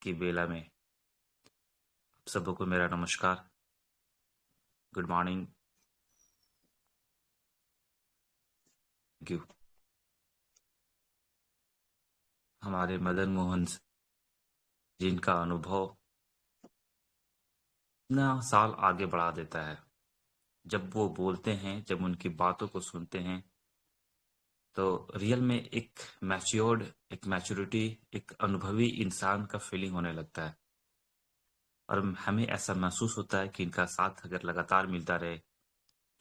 की बेला में आप सबको मेरा नमस्कार। Good morning. Thank you. हमारे मदन मोहन जिनका अनुभव इतना साल आगे बढ़ा देता है। जब वो बोलते हैं, जब उनकी बातों को सुनते हैं, तो रियल में एक मैच्योरिटी, एक अनुभवी इंसान का फीलिंग होने लगता है। और हमें ऐसा महसूस होता है कि इनका साथ अगर लगातार मिलता रहे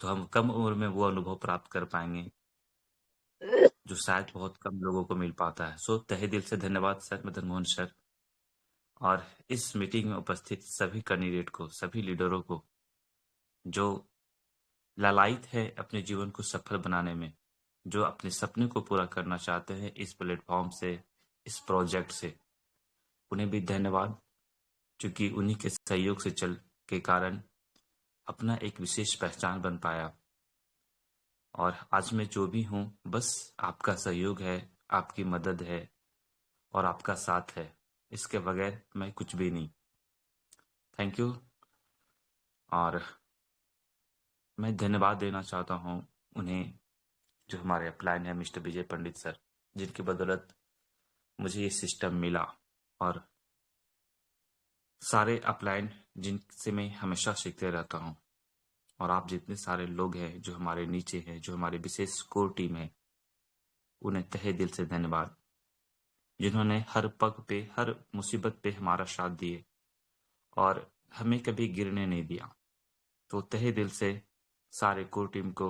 तो हम कम उम्र में वो अनुभव प्राप्त कर पाएंगे जो शायद बहुत कम लोगों को मिल पाता है। सो तहे दिल से धन्यवाद सर, मदन मोहन सर, और इस मीटिंग में उपस्थित सभी कैंडिडेट को, सभी लीडरों को जो लालायित है अपने जीवन को सफल बनाने में, जो अपने सपने को पूरा करना चाहते हैं इस प्लेटफॉर्म से, इस प्रोजेक्ट से, उन्हें भी धन्यवाद, क्योंकि उन्हीं के सहयोग से चल के कारण अपना एक विशेष पहचान बन पाया। और आज मैं जो भी हूँ, बस आपका सहयोग है, आपकी मदद है और आपका साथ है। इसके बगैर मैं कुछ भी नहीं। Thank you. और मैं धन्यवाद देना चाहता हूँ उन्हें, जो हमारे अपलाइन है मिस्टर विजय पंडित सर, जिनकी बदौलत मुझे ये सिस्टम मिला। और सारे अपलाइन जिनसे मैं हमेशा सीखते रहता हूँ, और आप जितने सारे लोग हैं जो हमारे नीचे हैं, जो हमारे विशेष कोर टीम है, उन्हें तहे दिल से धन्यवाद, जिन्होंने हर पग पे, हर मुसीबत पे हमारा साथ दिए और हमें कभी गिरने नहीं दिया। तो तहे दिल से सारे कोर टीम को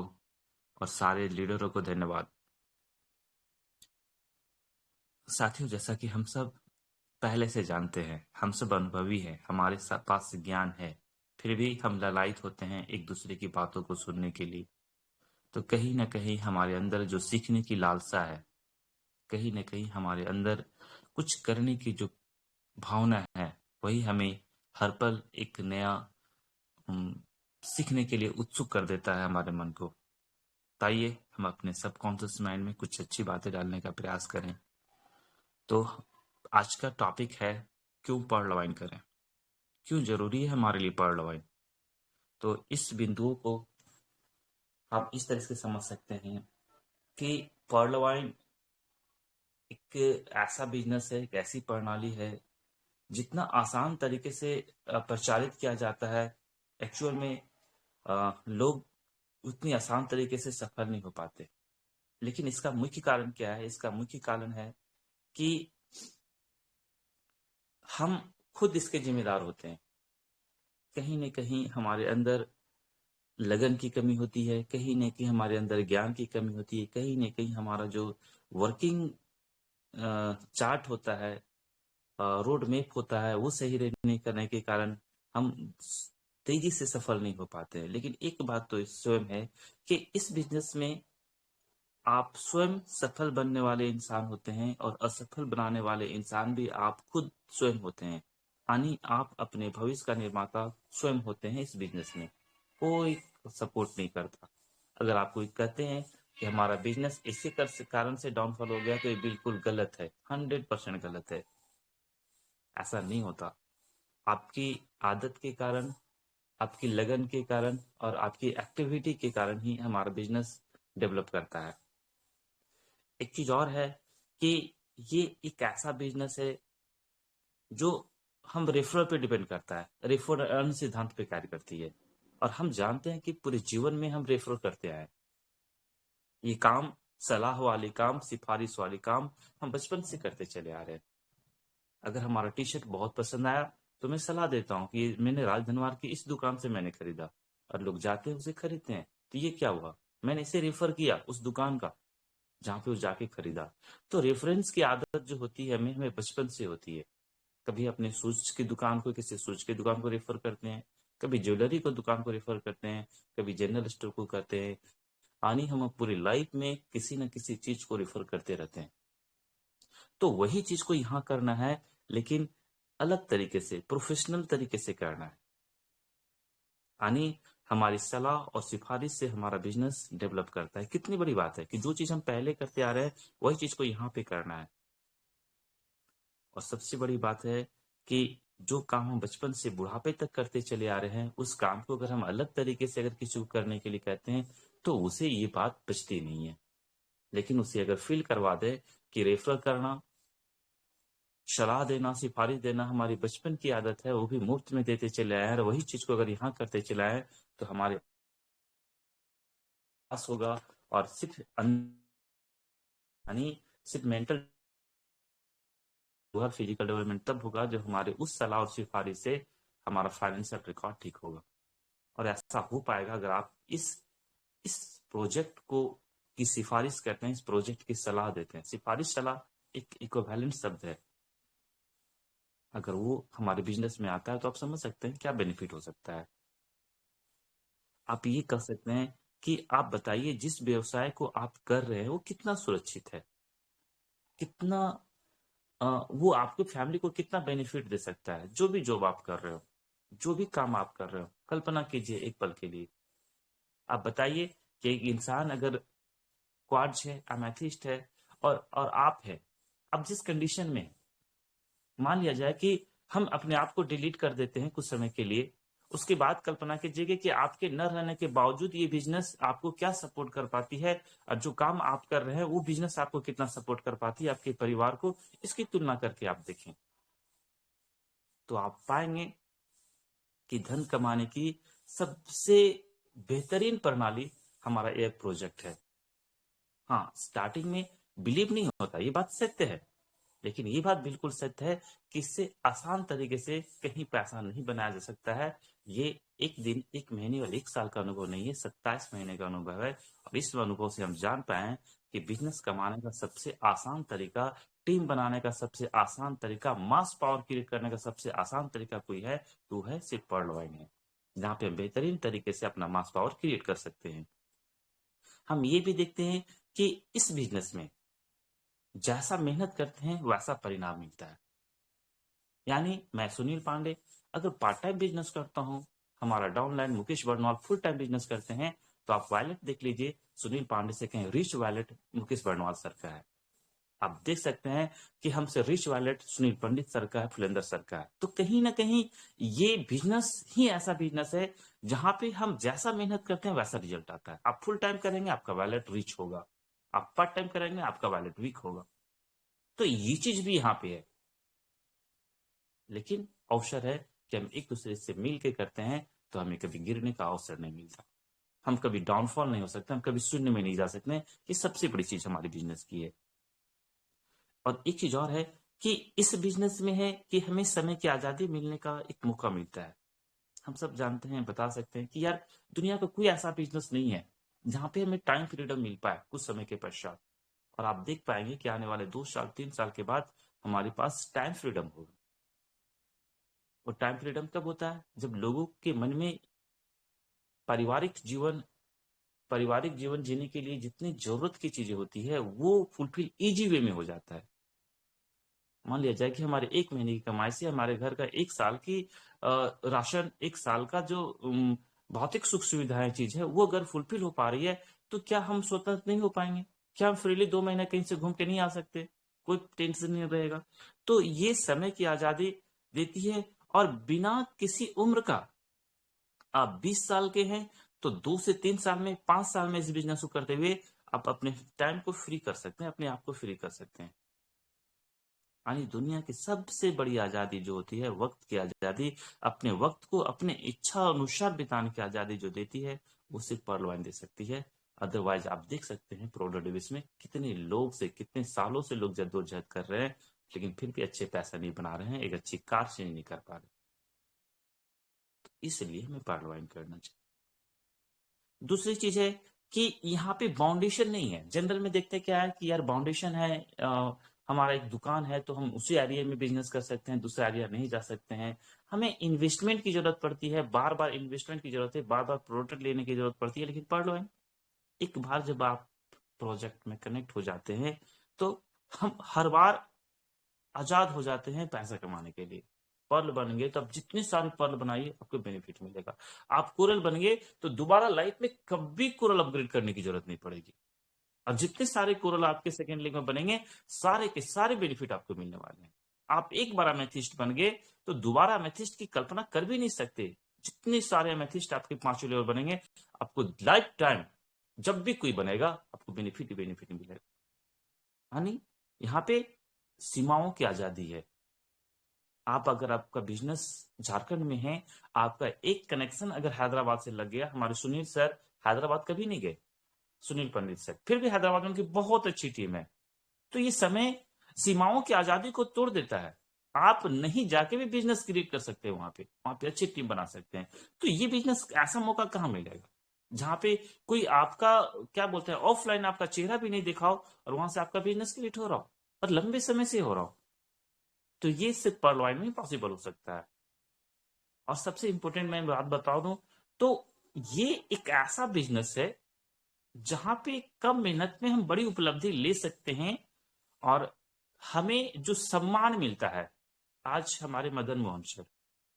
और सारे लीडरों को धन्यवाद। साथियों, जैसा कि हम सब पहले से जानते हैं, हम सब अनुभवी हैं, हमारे पास ज्ञान है, फिर भी हम ललायित होते हैं एक दूसरे की बातों को सुनने के लिए। तो कहीं न कहीं हमारे अंदर जो सीखने की लालसा है, कहीं न कहीं हमारे अंदर कुछ करने की जो भावना है, वही हमें हर पल एक नया उम, सीखने के लिए उत्सुक कर देता है हमारे मन को। तो आइए हम अपने सबकॉन्शियस माइंड में कुछ अच्छी बातें डालने का प्रयास करें। तो आज का टॉपिक है, क्यों पर्लवाइन करें? क्यों ज़रूरी है हमारे लिए पर्लवाइन? तो इस बिंदुओं को आप इस तरह से समझ सकते हैं कि पर्लवाइन एक ऐसा बिजनेस है, एक ऐसी प्रणाली है, जितना आसान तरीके से प्रचारित किया जाता है, एक्चुअल में लोग उतनी आसान तरीके से सफल नहीं हो पाते। लेकिन इसका मुख्य कारण क्या है? इसका मुख्य कारण है कि हम खुद इसके जिम्मेदार होते हैं। कहीं न कहीं हमारे अंदर लगन की कमी होती है, कहीं न कहीं हमारे अंदर ज्ञान की कमी होती है, कहीं न कहीं हमारा जो वर्किंग चार्ट होता है, रोड मैप होता है, वो सही नहीं करने के कारण हम तेजी से सफल नहीं हो पाते हैं। लेकिन एक बात तो स्वयं है कि इस बिजनेस में आप स्वयं सफल बनने वाले इंसान होते हैं और असफल बनाने वाले इंसान भी आप खुद स्वयं होते हैं। यानी आप अपने भविष्य का निर्माता स्वयं होते हैं इस बिजनेस में। कोई सपोर्ट नहीं करता। अगर आप कोई कहते हैं कि हमारा बिजनेस इसी कारण से डाउनफॉल हो गया, तो ये बिल्कुल गलत है, 100% गलत है। ऐसा नहीं होता। आपकी आदत के कारण, आपकी लगन के कारण और आपकी एक्टिविटी के कारण ही हमारा बिजनेस डेवलप करता है। एक चीज और है कि ये एक ऐसा बिजनेस है जो हम रेफरल पे डिपेंड करता है, रेफर अर्न सिद्धांत पे कार्य करती है। और हम जानते हैं कि पूरे जीवन में हम रेफर करते आए। ये काम, सलाह वाली काम, सिफारिश वाली काम हम बचपन से करते चले आ रहे हैं। अगर हमारा टी शर्ट बहुत पसंद आया तो मैं सलाह देता हूँ कि मैंने राजधनवार की इस दुकान से मैंने खरीदा, और लोग जाते हैं उसे खरीदते हैं। तो ये क्या हुआ? मैंने इसे रेफर किया उस दुकान का जहाँ पे वो जाके खरीदा। तो रेफरेंस की आदत जो होती है हमें हमें बचपन से होती है। कभी अपने शूज की दुकान को, किसी शूज की दुकान को रेफर करते हैं, कभी ज्वेलरी को दुकान को रेफर करते हैं, कभी जनरल स्टोर को करते हैं। यानी हम पूरी लाइफ में किसी न किसी चीज को रेफर करते रहते हैं। तो वही चीज को यहाँ करना है, लेकिन अलग तरीके से, प्रोफेशनल तरीके से करना है। यानी हमारी सलाह और सिफारिश से हमारा बिजनेस डेवलप करता है। कितनी बड़ी बात है कि जो चीज हम पहले करते आ रहे हैं वही चीज को यहाँ पे करना है। और सबसे बड़ी बात है कि जो काम हम बचपन से बुढ़ापे तक करते चले आ रहे हैं, उस काम को अगर हम अलग तरीके से अगर किसी को करने के लिए कहते हैं, तो उसे ये बात बचती नहीं है। लेकिन उसे अगर फ़ील करवा दें कि रेफ़र करना, सलाह देना, सिफ़ारिश देना हमारी बचपन की आदत है, वो भी मुफ़्त में देते चले आए हैं और वही चीज़ को अगर यहाँ करते चले आए, तो हमारे पास होगा और सिर्फ़ यानी सिर्फ़ मेंटल होगा, फिज़िकल डेवलपमेंट तब होगा जब हमारे उस सलाह और सिफ़ारिश से हमारा फाइनेंशियल रिकॉर्ड ठीक होगा। और ऐसा हो पाएगा अगर आप इस प्रोजेक्ट को की सिफ़ारिश करते हैं, इस प्रोजेक्ट की सलाह देते हैं। सिफ़ारिश सलाह एक इक्विवेलेंट शब्द है। अगर वो हमारे बिज़नेस में आता है तो आप समझ सकते हैं क्या बेनिफिट हो सकता है। आप ये कह सकते हैं कि आप बताइए जिस व्यवसाय को आप कर रहे हैं वो कितना सुरक्षित है? कितना वो आपकी फैमिली को कितना बेनिफिट दे सकता है? जो भी जॉब आप कर रहे हो, जो भी काम आप कर रहे हो, कल्पना कीजिए एक पल के लिए। आप बताइए कि एक इंसान अगर क्वाड्स है, एमेथिस्ट है और आप हैं, अब जिस कंडीशन में मान लिया जाए कि हम अपने आप को डिलीट कर देते हैं कुछ समय के लिए, उसके बाद कल्पना कीजिए कि आपके न रहने के बावजूद ये बिज़नेस आपको क्या सपोर्ट कर पाती है और जो काम आप कर रहे हैं, वो बिज़नेस आपको कितना सपोर्ट कर पाती है, आपके परिवार को, इसकी तुलना करके आप देखें। तो आप पाएँगे कि धन कमाने की सबसे बेहतरीन प्रणाली हमारा एक प्रोजेक्ट है। हाँ, स्टार्टिंग में बिलीव नहीं होता, ये बात सत्य है। लेकिन ये बात बिल्कुल सत्य है कि इससे आसान तरीके से कहीं पैसा नहीं बनाया जा सकता है। ये 1 दिन, 1 महीने और 1 साल का अनुभव नहीं है, 27 महीने का अनुभव है और इस अनुभव से हम जान पाए हैं कि बिज़नेस कमाने का सबसे आसान तरीका, टीम बनाने का सबसे आसान तरीका, मास पावर क्रिएट करने का सबसे आसान तरीका कोई है, तो वो है सिर्फ पर्ल वाइन है। जहाँ पे हम बेहतरीन तरीके से अपना मास पावर क्रिएट कर सकते हैं। हम ये भी देखते हैं कि इस बिज़नेस में जैसा मेहनत करते हैं, वैसा परिणाम मिलता है। यानी मैं सुनील पांडे अगर पार्ट टाइम बिजनेस करता हूँ, हमारा downline Mukesh Barnwal full time business करते हैं, तो आप वॉलेट देख लीजिए, सुनील पांडे से कहें rich wallet Mukesh Barnwal sir का है। आप देख सकते हैं कि हमसे रिच वॉलेट सुनील पंडित सर का है, फुलेंदर सर का है। तो कहीं ना कहीं ये बिजनेस ही ऐसा बिजनेस है जहां पे हम जैसा मेहनत करते हैं वैसा रिजल्ट आता है। आप फुल टाइम करेंगे आपका वॉलेट रिच होगा, आप पार्ट टाइम करेंगे आपका वॉलेट वीक होगा। तो ये चीज भी यहाँ पे है, लेकिन अवसर है कि हम एक दूसरे से मिल के करते हैं तो हमें कभी गिरने का अवसर नहीं मिलता, हम कभी डाउनफॉल नहीं हो सकते, हम कभी शून्य में नहीं जा सकते। ये सबसे बड़ी चीज हमारी बिजनेस की है। और एक चीज और है कि इस बिजनेस में है कि हमें समय की आजादी मिलने का एक मौका मिलता है। हम सब जानते हैं, बता सकते हैं कि यार दुनिया का कोई ऐसा बिजनेस नहीं है जहां पे हमें टाइम फ्रीडम मिल पाए कुछ समय के पश्चात। और आप देख पाएंगे कि आने वाले 2 साल 3 साल के बाद हमारे पास टाइम फ्रीडम होगा। और टाइम फ्रीडम कब होता है? जब लोगों के मन में पारिवारिक जीवन पारिवारिक जीवन जीने के लिए जितनी जरूरत की चीजें होती है वो फुलफिल इजी वे में हो जाता है। मान लिया जाए कि हमारे 1 महीने की कमाई से हमारे घर का 1 साल की राशन, 1 साल का जो भौतिक सुख सुविधाएं चीज है वो अगर फुलफिल हो पा रही है, तो क्या हम स्वतंत्र नहीं हो पाएंगे? क्या हम फ्रीली 2 महीने कहीं से घूम के नहीं आ सकते? कोई टेंशन नहीं रहेगा। तो ये समय की आजादी देती है। और बिना किसी उम्र का, आप 20 साल के हैं तो 2 से 3 साल में, 5 साल में इस बिजनेस को करते हुए आप अपने टाइम को फ्री कर सकते हैं, अपने आप को फ्री कर सकते हैं। यानी दुनिया की सबसे बड़ी आजादी जो होती है, वक्त की आजादी, अपने वक्त को अपने इच्छा अनुसार बिताने की आजादी जो देती है, वो सिर्फ पर्ल वाइन दे सकती है। अदरवाइज आप देख सकते हैं प्रोडो डिविस में कितने लोग से, कितने सालों से लोग जद्दोजहद कर रहे हैं, लेकिन फिर भी अच्छे पैसा नहीं बना रहे हैं, एक अच्छी कार चेंज नहीं कर पा रहे। तो इसलिए हमें पर्ल वाइन करना चाहिए। दूसरी चीज है कि यहाँ पे बाउंडेशन नहीं है। जनरल में देखते क्या है कि यार बाउंडेशन है, हमारा एक दुकान है तो हम उसी एरिया में बिजनेस कर सकते हैं, दूसरे एरिया नहीं जा सकते हैं। हमें इन्वेस्टमेंट की जरूरत पड़ती है, बार बार इन्वेस्टमेंट की जरूरत है, बार बार प्रोडक्ट लेने की जरूरत पड़ती है। लेकिन पढ़ लो है, एक बार जब आप प्रोजेक्ट में कनेक्ट हो जाते हैं तो हम हर बार आजाद हो जाते हैं पैसा कमाने के लिए। पर्ल बन गए तो आप जितने सारे पर्ल बनाइए आपको बेनिफिट मिलेगा। आप कोरल बन गए तो दोबारा लाइफ में कभी कोरल अपग्रेड करने की जरूरत नहीं पड़ेगी। और जितने सारे कोरल आपके सेकेंड लेग में बनेंगे, सारे के सारे बेनिफिट आपको मिलने वाले हैं। आप एक बार अमेथिस्ट बन गए तो दोबारा एमेथिस्ट की कल्पना कर भी नहीं सकते। जितने सारे एमेथिस्ट आपके 5 लेवल बनेंगे, आपको लाइफ टाइम जब भी कोई बनेगा, आपको बेनिफिट ही बेनिफिट मिलेगा। यानी यहाँ पे सीमाओं की आजादी है। आप अगर आपका बिजनेस झारखंड में है, आपका एक कनेक्शन अगर हैदराबाद से लग गया, हमारे सुनील सर हैदराबाद कभी नहीं गए, सुनील पंडित सर, फिर भी हैदराबाद में उनकी बहुत अच्छी टीम है। तो ये समय सीमाओं की आजादी को तोड़ देता है। आप नहीं जाके भी बिजनेस क्रिएट कर सकते हैं, वहां पे अच्छी टीम बना सकते हैं। तो ये बिजनेस ऐसा मौका कहाँ मिलेगा जहां पे कोई आपका क्या बोलते हैं ऑफलाइन आपका चेहरा भी नहीं दिखाओ और वहां से आपका बिजनेस क्रिएट हो रहा हो और लंबे समय से हो रहा हो। तो ये सिर्फ पर्ल में ही पॉसिबल हो सकता है। और सबसे इंपॉर्टेंट मैं बात बता दूं तो ये एक ऐसा बिजनेस है जहां पे कम मेहनत में हम बड़ी उपलब्धि ले सकते हैं और हमें जो सम्मान मिलता है। आज हमारे मदन मोहन सर,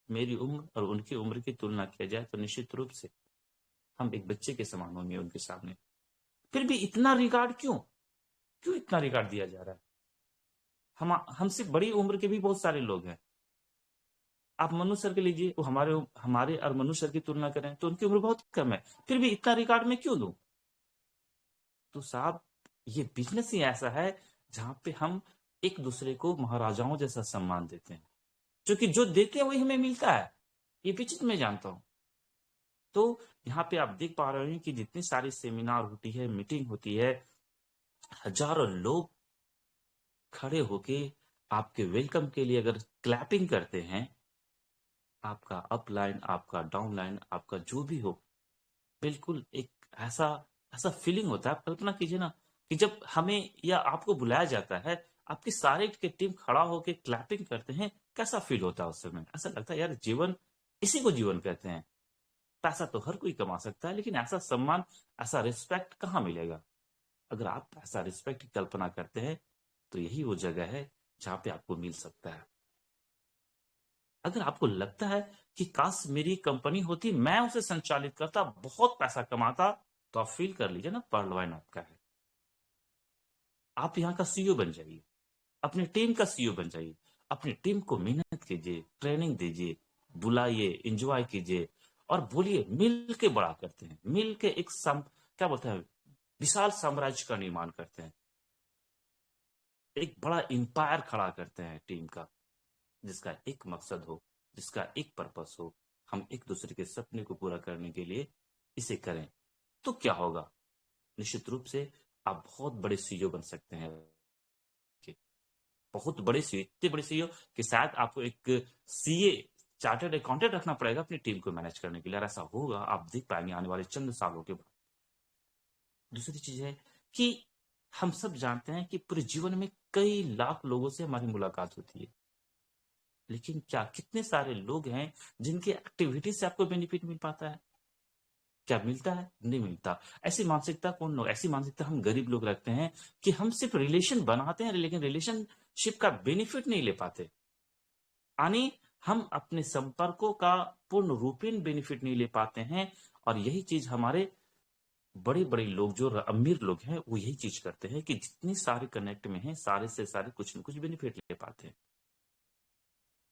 मेरी उम्र और उनकी उम्र की तुलना किया जाए तो निश्चित रूप से हम एक बच्चे के समान होंगे उनके सामने। फिर भी इतना रिगार्ड क्यों, क्यों इतना रिगार्ड दिया जा रहा है? हम हमसे बड़ी उम्र के भी बहुत सारे लोग हैं। आप मनु सर के लीजिए, वो हमारे हमारे और मनु सर की तुलना करें तो उनकी उम्र बहुत कम है, फिर भी इतना रिगार्ड में क्यों दूं? तो साहब, ये बिजनेस ही ऐसा है जहां पे हम एक दूसरे को महाराजाओं जैसा सम्मान देते हैं, क्योंकि जो देते हैं वही हमें मिलता है। ये भी चीज मैं जानता हूं। तो यहाँ पे आप देख पा रहे हैं कि जितनी सारी सेमिनार होती है, मीटिंग होती है, हजारों लोग खड़े होके आपके वेलकम के लिए अगर क्लैपिंग करते हैं, आपका अपलाइन, आपका डाउनलाइन, आपका जो भी हो, बिल्कुल एक ऐसा ऐसा फीलिंग होता है। आप कल्पना कीजिए ना कि जब हमें या आपको बुलाया जाता है, आपकी सारी की टीम खड़ा होकर क्लैपिंग करते हैं, कैसा फील होता है उस समय? ऐसा लगता है यार जीवन, इसी को जीवन कहते हैं। पैसा तो हर कोई कमा सकता है, लेकिन ऐसा सम्मान, ऐसा रिस्पेक्ट कहाँ मिलेगा? अगर आप ऐसा रिस्पेक्ट की कल्पना करते हैं तो यही वो जगह है जहां पे आपको मिल सकता है। अगर आपको लगता है कि काश मेरी कंपनी होती, मैं उसे संचालित करता, बहुत पैसा कमाता, तो आप फील कर लीजिए ना, पर्ल वाइन आपका है। आप यहाँ का सीईओ बन जाइए, अपनी टीम का सीईओ बन जाइए। अपनी टीम को मेहनत कीजिए, ट्रेनिंग दीजिए, बुलाइए, एंजॉय कीजिए और बोलिए मिल के बड़ा करते हैं, मिल के एक क्या बोलते हैं, विशाल साम्राज्य का निर्माण करते हैं, एक बड़ा एम्पायर खड़ा करते हैं टीम का, जिसका एक मकसद हो, जिसका एक पर्पस हो। हम एक दूसरे के सपने को पूरा करने के लिए इसे करें, तो क्या होगा? निश्चित रूप से आप बहुत बड़े सीईओ बन सकते हैं। बहुत बड़े सीईओ, इतने बड़े सीईओ कि शायद आपको एक सीए, चार्टर्ड अकाउंटेंट रखना पड़ेगा अपनी टीम को मैनेज करने के लिए। और ऐसा होगा, आप देख पाएंगे आने वाले चंद सालों के बाद। दूसरी चीज है कि हम सब जानते हैं कि पूरे जीवन में कई लाख लोगों से हमारी मुलाकात होती है, लेकिन क्या कितने सारे लोग हैं जिनकी एक्टिविटी से आपको बेनिफिट मिल पाता है? क्या मिलता है? नहीं मिलता। ऐसी मानसिकता कौन लोग, ऐसी मानसिकता हम गरीब लोग रखते हैं कि हम सिर्फ रिलेशन बनाते हैं, लेकिन रिलेशनशिप का बेनिफिट नहीं ले पाते। यानी हम अपने संपर्कों का पूर्ण रूपेण बेनिफिट नहीं ले पाते हैं। और यही चीज हमारे बड़े बड़े लोग, जो अमीर लोग हैं, वो यही चीज करते हैं कि जितनी सारे कनेक्ट में हैं, सारे से सारे कुछ न कुछ बेनिफिट ले पाते हैं।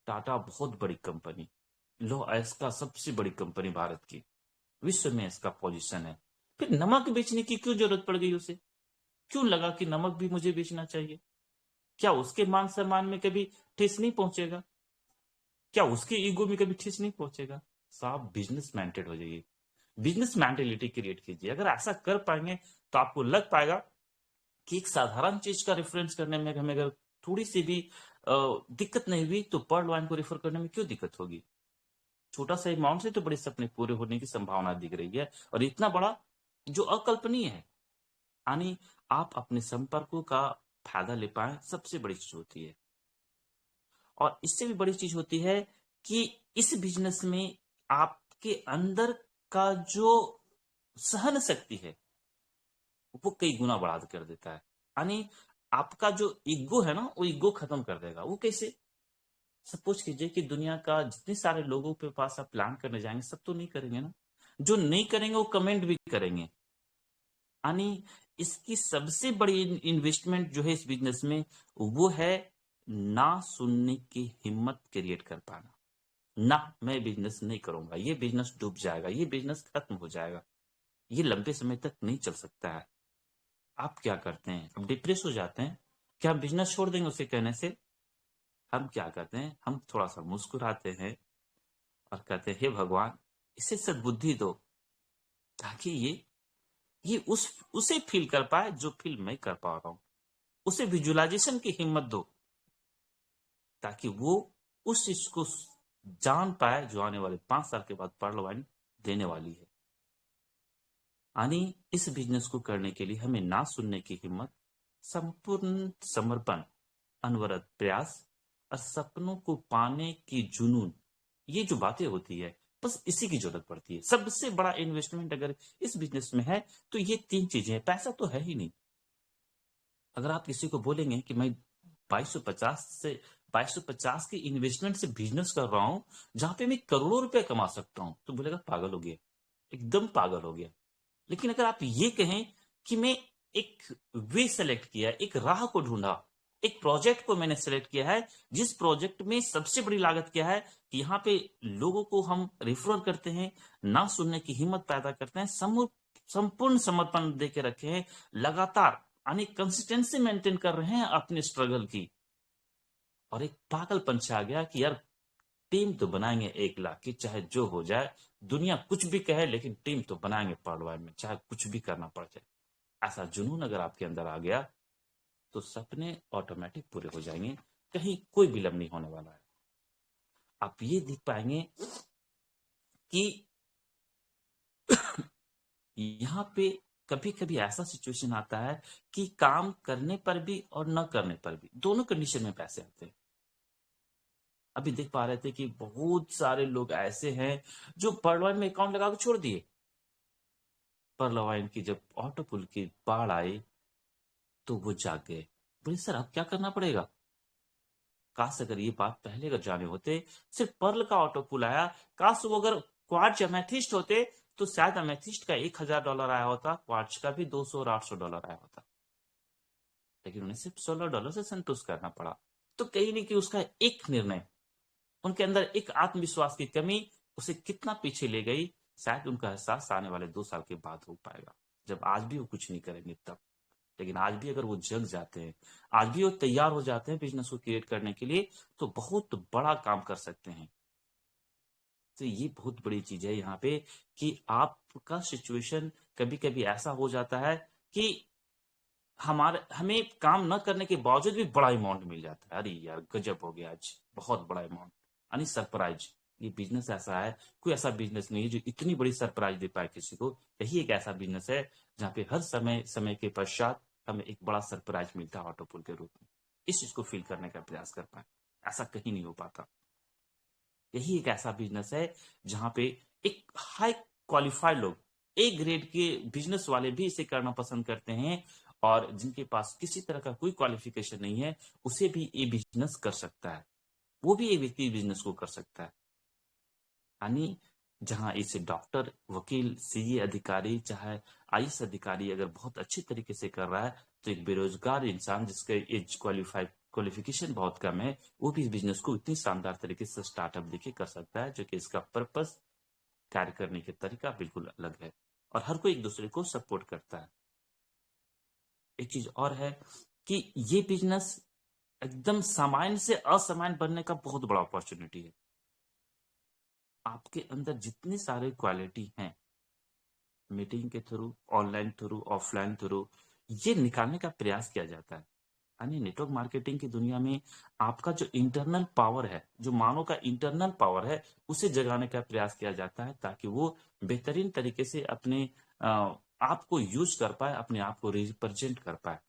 टाटा बहुत बड़ी कंपनी, लो इसका सबसे बड़ी कंपनी भारत की, विश्व में इसका पोजीशन है, फिर नमक बेचने की क्यों जरूरत पड़ गई उसे? क्यों लगा कि नमक भी मुझे बेचना चाहिए? क्या उसके मान सम्मान में कभी ठेस नहीं पहुंचेगा? क्या उसके ईगो में कभी ठेस नहीं पहुंचेगा? साहब, बिजनेस माइंडेड हो जाइए, बिजनेस मेंटेलिटी क्रिएट कीजिए। अगर ऐसा कर पाएंगे तो आपको लग पाएगा कि एक साधारण चीज का रेफरेंस करने में हमें अगर थोड़ी सी भी दिक्कत नहीं हुई, तो पर्ल वाइन को रेफर करने में क्यों दिक्कत होगी? छोटा सा अमाउंट से तो बड़े सपने पूरे होने की संभावना दिख रही है, और इतना बड़ा जो अकल्पनीय है। यानी आप अपने संपर्कों का फायदा ले पाए, सबसे बड़ी चीज होती है। और इससे भी बड़ी चीज होती है कि इस बिजनेस में आपके अंदर का जो सहन शक्ति है, वो कई गुना बढ़ा कर देता है। यानी आपका जो ईगो है ना, वो ईगो खत्म कर देगा। वो कैसे? सपोज कीजिए कि दुनिया का जितने सारे लोगों के पास आप प्लान करने जाएंगे, सब तो नहीं करेंगे ना। जो नहीं करेंगे वो कमेंट भी करेंगे। यानी इसकी सबसे बड़ी इन्वेस्टमेंट जो है इस बिजनेस में, वो है ना सुनने की हिम्मत क्रिएट कर पाना। ना, मैं बिजनेस नहीं करूंगा, ये बिजनेस डूब जाएगा, ये बिजनेस खत्म हो जाएगा, ये लंबे समय तक नहीं चल सकता है। आप क्या करते हैं? अब डिप्रेस हो जाते हैं। क्या हम बिजनेस छोड़ देंगे उसे कहने से? हम क्या करते हैं, हम थोड़ा सा मुस्कुराते हैं और कहते हैं, हे भगवान, इसे सद्बुद्धि दो, ताकि ये उसे फील कर पाए जो फील मैं कर पा रहा हूं। उसे विजुअलाइजेशन की हिम्मत दो, ताकि वो उस चीज को जान पाए जो आने वाले 5 साल के बाद पर्ल देने वाली है। यानी इस बिजनेस को करने के लिए हमें ना सुनने की हिम्मत, संपूर्ण समर्पण, अनवरत प्रयास और सपनों को पाने की जुनून, ये जो बातें होती है, बस इसी की जरूरत पड़ती है। सबसे बड़ा इन्वेस्टमेंट अगर इस बिजनेस में है तो ये 3 चीजें हैं। पैसा तो है ही नहीं। अगर आप किसी को बोलेंगे कि मैं 2250 की इन्वेस्टमेंट से बिजनेस कर रहा हूं जहां पे मैं करोड़ों रुपए कमा सकता हूं, तो बोलेगा पागल हो गया, एकदम पागल हो गया। लेकिन अगर आप ये कहें कि मैं एक वे सेलेक्ट किया, एक राह को ढूंढा, एक प्रोजेक्ट को मैंने सेलेक्ट किया है, जिस प्रोजेक्ट में सबसे बड़ी लागत क्या है कि यहाँ पे लोगों को हम रेफर करते हैं, ना सुनने की हिम्मत पैदा करते हैं, संपूर्ण समर्पण दे के रखे हैं, लगातार यानी कंसिस्टेंसी मेंटेन कर रहे हैं अपने स्ट्रगल की, और एक पागलपन से आ गया कि यार टीम तो बनाएंगे 1 लाख की, चाहे जो हो जाए, दुनिया कुछ भी कहे, लेकिन टीम तो बनाएंगे पड़वार में, चाहे कुछ भी करना पड़ जाए। ऐसा जुनून अगर आपके अंदर आ गया तो सपने ऑटोमेटिक पूरे हो जाएंगे, कहीं कोई विलंब नहीं होने वाला है। आप ये देख पाएंगे कि यहाँ पे कभी कभी ऐसा सिचुएशन आता है कि काम करने पर भी और न करने पर भी, दोनों कंडीशन में पैसे आते हैं। अभी देख पा रहे थे कि बहुत सारे लोग ऐसे हैं जो पर्लवाइन में अकाउंट लगा के छोड़ दिए। पर्लवाइन की जब ऑटो पुल की बाढ़ आई तो वो जाग गए, बोले सर अब क्या करना पड़ेगा। काश अगर ये बात पहले अगर जाने होते, सिर्फ पर्ल का ऑटो पुल आया, काश वो अगर क्वार्ट्ज अमेथिस्ट होते तो शायद अमेथिस्ट का $1000 आया होता, क्वार्ट्ज का भी 200 और $800 आया होता। लेकिन उन्हें सिर्फ $16 से संतुष्ट करना पड़ा। तो कहीं नहीं कि उसका एक निर्णय, उनके अंदर एक आत्मविश्वास की कमी उसे कितना पीछे ले गई, शायद उनका एहसास आने वाले 2 साल के बाद हो पाएगा, जब आज भी वो कुछ नहीं करेंगे तब। लेकिन आज भी अगर वो जग जाते हैं, आज भी वो तैयार हो जाते हैं बिजनेस को क्रिएट करने के लिए, तो बहुत बड़ा काम कर सकते हैं। तो ये बहुत बड़ी चीज है यहाँ पे कि आपका सिचुएशन कभी कभी ऐसा हो जाता है कि हमें काम न करने के बावजूद भी बड़ा अमाउंट मिल जाता है। अरे यार गजब हो गया, आज बहुत बड़ा अमाउंट, यानी सरप्राइज। ये बिजनेस ऐसा है, कोई ऐसा बिजनेस नहीं है जो इतनी बड़ी सरप्राइज दे पाए किसी को। यही एक ऐसा बिजनेस है जहाँ पे हर समय समय के पश्चात हमें एक बड़ा सरप्राइज मिलता है ऑटो पुल के रूप में। इस चीज को फील करने का प्रयास कर पाए, ऐसा कहीं नहीं हो पाता। यही एक ऐसा बिजनेस है जहां पे एक हाई क्वालिफाइड लोग, ए ग्रेड के बिजनेस वाले भी इसे करना पसंद करते हैं, और जिनके पास किसी तरह का कोई क्वालिफिकेशन नहीं है उसे भी ये बिजनेस कर सकता है, वो भी ये व्यक्ति बिजनेस को कर सकता है। यानी जहां इसे डॉक्टर, वकील, सीए अधिकारी, चाहे आईएएस अधिकारी अगर बहुत अच्छे तरीके से कर रहा है, तो एक बेरोजगार इंसान जिसका एज क्वालिफिकेशन बहुत कम है, वो भी इस बिजनेस को इतनी शानदार तरीके से स्टार्टअप देके कर सकता है, जो कि इसका पर्पस, कार्य करने के तरीका बिल्कुल अलग है, और हर कोई एक दूसरे को सपोर्ट करता है। एक चीज और है कि ये बिजनेस एकदम सामान्य से असामान्य बनने का बहुत बड़ा अपॉर्चुनिटी है। आपके अंदर जितनी सारी क्वालिटी हैं, मीटिंग के through, online through, offline through, ये निकालने का प्रयास किया जाता है। यानी नेटवर्क मार्केटिंग की दुनिया में आपका जो इंटरनल पावर है, जो मानव का इंटरनल पावर है, उसे जगाने का प्रयास किया जाता है, ताकि वो बेहतरीन तरीके से अपने आप को यूज कर पाए, अपने आप को रिप्रेजेंट कर पाए।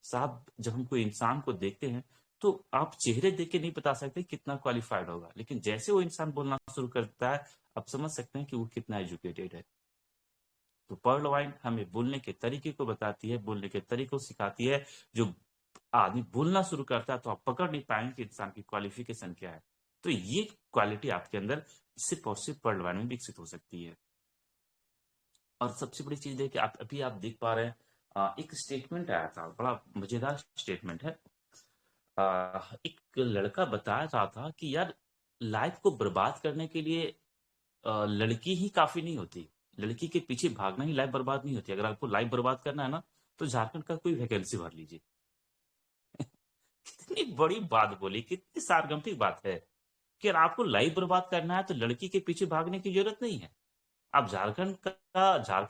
साहब जब हम कोई इंसान को देखते हैं तो आप चेहरे देख के नहीं बता सकते कितना क्वालिफाइड होगा, लेकिन जैसे वो इंसान बोलना शुरू करता है, आप समझ सकते हैं कि वो कितना एजुकेटेड है। तो पर्ल वाइन हमें बोलने के तरीके को बताती है, बोलने के तरीके को सिखाती है। जो आदमी बोलना शुरू करता है तो आप पकड़ नहीं पाएंगे कि इंसान की क्वालिफिकेशन क्या है। तो ये क्वालिटी आपके अंदर सिर्फ और सिर्फ पर्ल वाइन में विकसित हो सकती है। और सबसे बड़ी चीज है कि आप अभी आप देख पा रहे हैं, एक स्टेटमेंट आया था, बड़ा मजेदार स्टेटमेंट है। एक लड़का बता रहा था कि यार लाइफ को बर्बाद करने के लिए लड़की ही काफ़ी नहीं होती। लड़की के पीछे भागना ही लाइफ बर्बाद नहीं होती। अगर आपको लाइफ बर्बाद करना है ना, तो झारखंड का कोई वैकेंसी भर लीजिए। कितनी बड़ी बात बोली, कितनी सारगर्भिक बात है कि अगर आपको लाइफ बर्बाद करना है तो लड़की के पीछे भागने की ज़रूरत नहीं है। आप झारखंड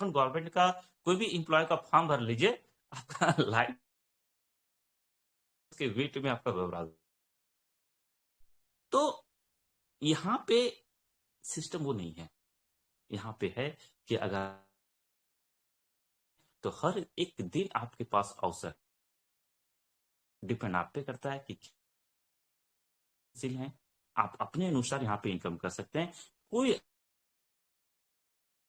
गवर्नमेंट का कोई भी एम्प्लॉयी का फॉर्म भर लीजिए, आपका लाइफ के वेट में आपका बर्बाद। तो यहाँ पे सिस्टम वो नहीं है। यहाँ पे है कि अगर तो हर एक दिन आपके पास अवसर डिपेंड आप पे करता है कि है आप अपने अनुसार यहाँ पे इनकम कर सकते हैं। कोई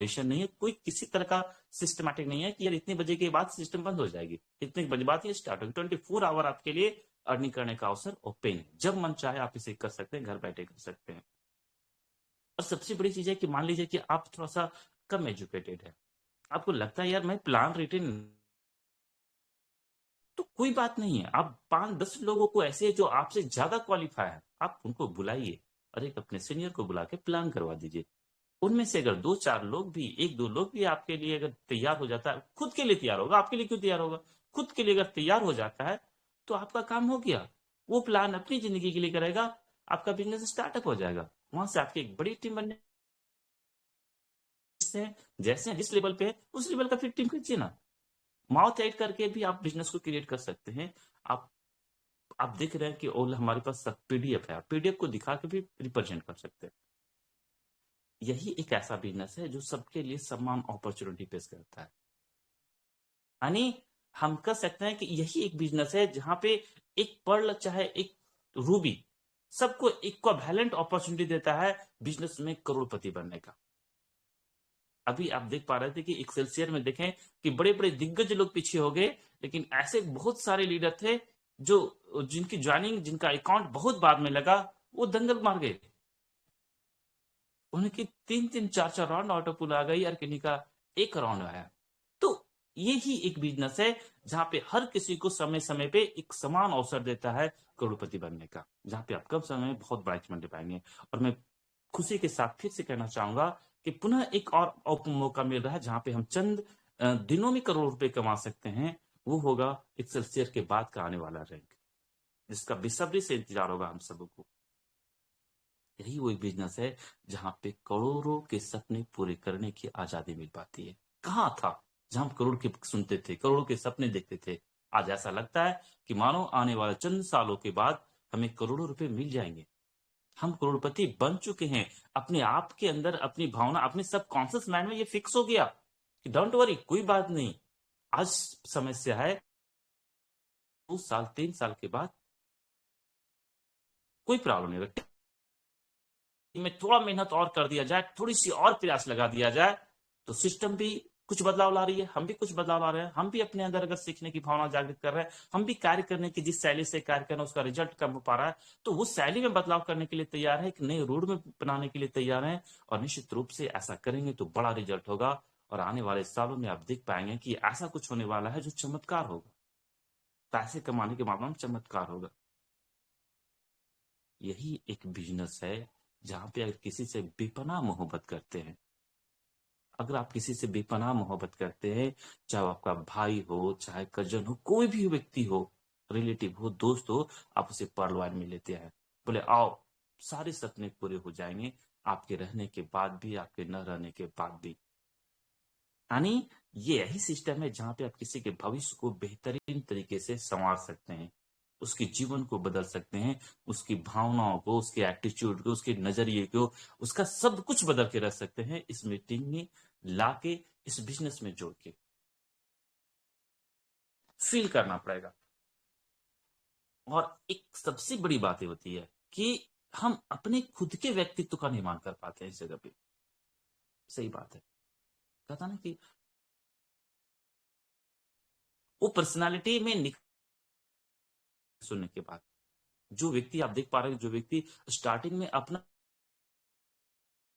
नहीं है, कोई किसी तरह का सिस्टमैटिक नहीं है कि यार इतने बजे के बाद सिस्टम बंद हो जाएगी, इतने बजे बाद ये स्टार्ट होगी। 24 आवर आपके लिए अर्निंग करने का अवसर ओपन है। जब मन चाहे आप इसे कर सकते हैं, घर बैठे कर सकते हैं। और सबसे बड़ी चीज है कि मान लीजिए कि आप थोड़ा सा कम एजुकेटेड है, आपको लगता है यार मैं प्लान रिटेन, तो कोई बात नहीं है। आप 5-10 लोगों को ऐसे जो आपसे ज्यादा क्वालिफाई है, आप उनको बुलाइए और एक अपने सीनियर को बुला के प्लान करवा दीजिए। उनमें से अगर 2-4 लोग भी, 1-2 लोग भी आपके लिए अगर तैयार हो जाता है, खुद के लिए तैयार होगा, आपके लिए क्यों तैयार होगा? खुद के लिए अगर तैयार हो जाता है, तो आपका काम हो गया। वो प्लान अपनी ज़िंदगी के लिए करेगा, आपका बिज़नेस स्टार्टअप हो जाएगा। वहाँ से आपकी एक बड़ी टीम बनने से जैसे जिस लेवल पे है, उस लेवल का फिर टीम खींचिए ना। माउथ ऐड करके भी आप बिज़नेस को क्रिएट कर सकते हैं। आप आप देख रहे हैं कि ओला हमारे पास पीडीएफ है, आप पीडीएफ को दिखा के भी रिप्रेजेंट कर सकते हैं। यही एक ऐसा बिज़नेस है जो सबके लिए समान अपॉर्चुनिटी पेश करता है। यानी हम कह सकते हैं कि यही एक बिज़नेस है जहाँ पे एक पर्ल चाहे एक रूबी सबको इक्विवेलेंट अपॉर्चुनिटी देता है बिज़नेस में करोड़पति बनने का। अभी आप देख पा रहे थे कि एक्सेलसियर में देखें कि बड़े-बड़े दिग्गज लोग पीछे हो गए, लेकिन ऐसे बहुत सारे लीडर थे जो जिनकी जॉइनिंग, जिनका अकाउंट बहुत बाद में लगा, वो दंगल मार गए। उनकी 3-3 4-4 राउंड ऑटो पुल आ गई और किन्हीं का 1 राउंड आया। तो ये ही एक बिजनेस है जहां पे हर किसी को समय समय पे एक समान अवसर देता है करोड़पति बनने का, जहां पे आप कम समय में बहुत बड़ा अचीवमेंट ले पाएंगे। और मैं खुशी के साथ फिर से कहना चाहूंगा कि पुनः एक और मौका मिल रहा है जहां पे हम चंद दिनों में करोड़ रुपए कमा सकते हैं। वो होगा एक्सेलसियर के बाद का आने वाला रैंक, जिसका बेसब्री से इंतजार होगा हम सबको। यही वो एक बिजनेस है जहां पे करोड़ों के सपने पूरे करने की आजादी मिल पाती है। कहाँ था जहां हम करोड़ के सुनते थे, करोड़ों के सपने देखते थे? आज ऐसा लगता है कि मानो आने वाले चंद सालों के बाद हमें करोड़ों रुपए मिल जाएंगे। हम करोड़पति बन चुके हैं। अपने आप के अंदर अपनी भावना, अपने सबकॉन्शियस माइंड में ये फिक्स हो गया कि डोंट वरी, कोई बात नहीं। आज समस्या है 2 साल 3 साल के बाद कोई प्रॉब्लम नहीं। अगर में थोड़ा मेहनत और कर दिया जाए, थोड़ी-सी और प्रयास लगा दिया जाए, तो सिस्टम भी कुछ बदलाव ला रही है, हम भी कुछ बदलाव ला रहे हैं। हम भी अपने अंदर अगर सीखने की भावना जागृत कर रहे हैं, हम भी कार्य करने की जिस शैली से कार्य कर रहे हैं, उसका रिजल्ट कम हो पा रहा है, तो वो शैली में बदलाव करने के लिए तैयार है, एक नए रूट में बनाने के लिए तैयार हैं और निश्चित रूप से ऐसा करेंगे तो बड़ा रिजल्ट होगा। और आने वाले सालों में आप देख पाएँगे कि ऐसा कुछ होने वाला है जो चमत्कार होगा। पैसे कमाने के मामले में चमत्कार होगा। यही एक बिज़नेस है जहाँ पे अगर किसी से बेपनाह मोहब्बत करते हैं, अगर आप किसी से बेपनाह मोहब्बत करते हैं, चाहे वो आपका भाई हो, चाहे कज़न हो, कोई भी व्यक्ति हो, रिलेटिव हो, दोस्त हो, आप उसे परवान में लेते हैं। बोले आओ, सारे सपने पूरे हो जाएँगे, आपके रहने के बाद भी, आपके न रहने के बाद भी। यानी ये यही सिस्टम है जहाँ पे आप किसी के भविष्य को बेहतरीन तरीके से सँवार सकते हैं। उसके जीवन को बदल सकते हैं, उसकी भावनाओं को, उसके एटीट्यूड को, उसके नज़रिए को, उसका सब कुछ बदल के रख सकते हैं इस मीटिंग में लाके, इस बिज़नेस में जोड़ के। फ़ील करना पड़ेगा। और एक सबसे बड़ी बात ये होती है कि हम अपने खुद के व्यक्तित्व का निर्माण कर पाते हैं इस जगह पे। सही बात है। कहता ना कि वो पर्सनैलिटी में सुनने के बाद, जो व्यक्ति आप देख पा रहे हैं, जो व्यक्ति स्टार्टिंग में अपना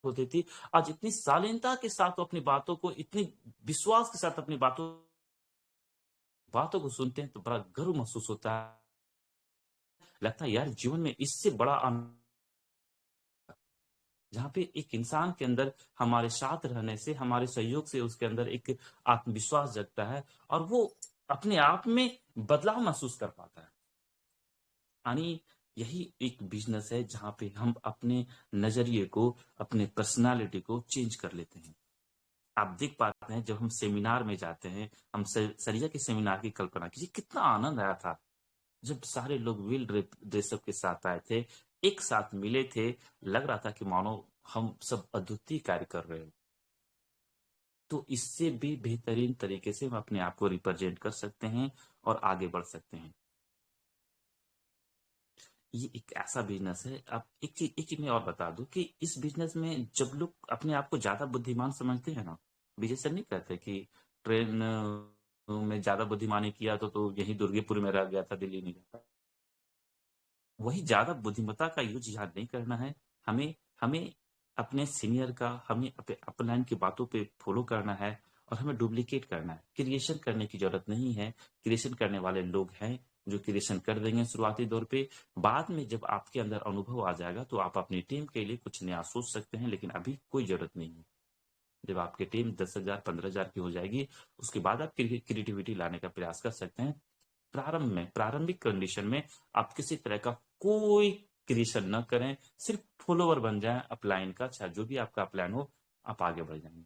होती थी, आज इतनी शालीनता के साथ वो अपनी बातों को, इतनी विश्वास के साथ अपनी बातों को सुनते हैं तो बड़ा गर्व महसूस होता है। लगता है यार जीवन में इससे बड़ा जहाँ पे एक इंसान के अंदर हमारे साथ रहने से, हमारे सहयोग से उसके अंदर एक आत्मविश्वास जगता है और वो अपने आप में बदलाव महसूस कर पाता है। यानी यही एक बिज़नेस है जहाँ पे हम अपने नज़रिए को, अपने पर्सनैलिटी को चेंज कर लेते हैं। आप देख पाते हैं जब हम सेमिनार में जाते हैं, हम सरिया के सेमिनार की कल्पना कीजिए कितना आनंद आया था। जब सारे लोग ड्रेसअप के साथ आए थे, एक साथ मिले थे, लग रहा था कि मानो हम सब अद्वितीय कार्य कर रहे हैं। तो इससे भी बेहतरीन तरीके से हम अपने आप को रिप्रेजेंट कर सकते हैं और आगे बढ़ सकते हैं। ये एक ऐसा बिज़नेस है। अब एक चीज़ मैं और बता दूँ कि इस बिज़नेस में जब लोग अपने आप को ज़्यादा बुद्धिमान समझते हैं ना, विजय सर नहीं कहते कि ट्रेन में ज़्यादा बुद्धिमानी किया तो यहीं दुर्गेपुर में रह गया था, दिल्ली नहीं गया। वही ज़्यादा बुद्धिमत्ता का यूज़ यहाँ नहीं करना है। हमें हमें अपने सीनियर का, हमें अपलाइन की बातों पे फ़ॉलो करना है और हमें डुप्लिकेट करना है। क्रिएशन करने की ज़रूरत नहीं है। क्रिएशन करने वाले लोग हैं, जो क्रिएशन कर देंगे शुरुआती दौर पे। बाद में जब आपके अंदर अनुभव आ जाएगा, तो आप अपनी टीम के लिए कुछ नया सोच सकते हैं, लेकिन अभी कोई ज़रूरत नहीं है। जब आपकी टीम 10,000, 15,000 की हो जाएगी, उसके बाद आप क्रिएटिविटी लाने का प्रयास कर सकते हैं। प्रारंभिक कंडीशन में आप किसी तरह का कोई क्रिएशन न करें, सिर्फ फॉलोवर बन जाएं अपलाइन का, चाहे जो भी आपका प्लान हो, आप आगे बढ़ जाएंगे।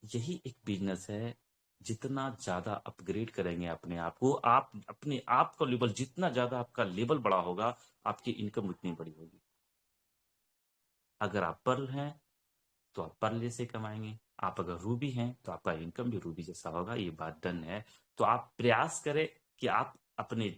यही एक बिजनेस है। जितना ज्यादा अपग्रेड करेंगे अपने आप को, आप अपने आप का लेवल, जितना ज्यादा आपका लेवल बड़ा होगा, आपकी इनकम उतनी बड़ी होगी। अगर आप पर्ल हैं तो आप पर्ल जैसे कमाएंगे, आप अगर रूबी हैं तो आपका इनकम भी रूबी जैसा होगा। ये बात डन है। तो आप प्रयास करें कि आप अपने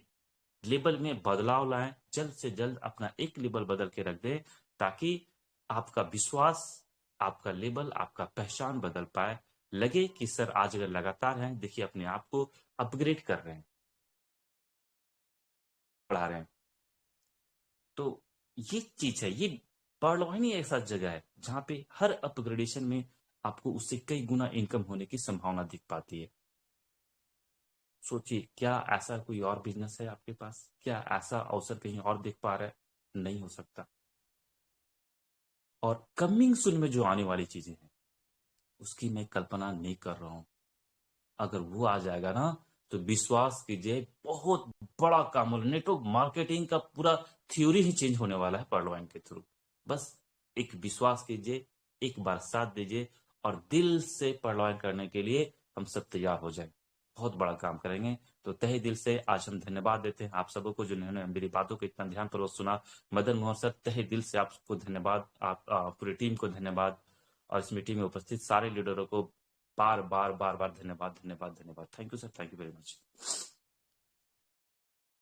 लेबल में बदलाव लाएं, जल्द से जल्द अपना एक लेबल बदल के रख दें, ताकि आपका विश्वास, आपका लेबल, आपका पहचान बदल पाए। लगे कि सर आज अगर लगातार हैं, देखिए अपने आप को अपग्रेड कर रहे हैं, बढ़ा रहे हैं। तो ये चीज है, ये पर्लवाइन ही ऐसा जगह है जहां पे हर अपग्रेडेशन में आपको उससे कई गुना इनकम होने की संभावना दिख पाती है। सोचिए, क्या ऐसा कोई और बिजनेस है आपके पास? क्या ऐसा अवसर कहीं और देख पा रहा है? नहीं हो सकता। और कमिंग सून में जो आने वाली चीजें हैं, उसकी मैं कल्पना नहीं कर रहा हूं। अगर वो आ जाएगा ना, तो विश्वास कीजिए बहुत बड़ा काम हो, नेटवर्क मार्केटिंग का पूरा थ्योरी ही चेंज होने वाला है पर्लवाइन के थ्रू। बस एक विश्वास कीजिए, एक बार साथ दीजिए और दिल से पर्लवाइन करने के लिए हम सब तैयार हो जाएं। बहुत बड़ा काम करेंगे। तो तहे दिल से आज हम धन्यवाद देते हैं आप सबको, जिन्होंने मेरी बातों को इतना ध्यानपूर्वक सुना। मदन मोहन सर, तहे दिल से आपको धन्यवाद। आप पूरी टीम को धन्यवाद और इस मीटिंग में उपस्थित सारे लीडरों को बार बार बार बार धन्यवाद, धन्यवाद, धन्यवाद। Thank you sir, thank you very much.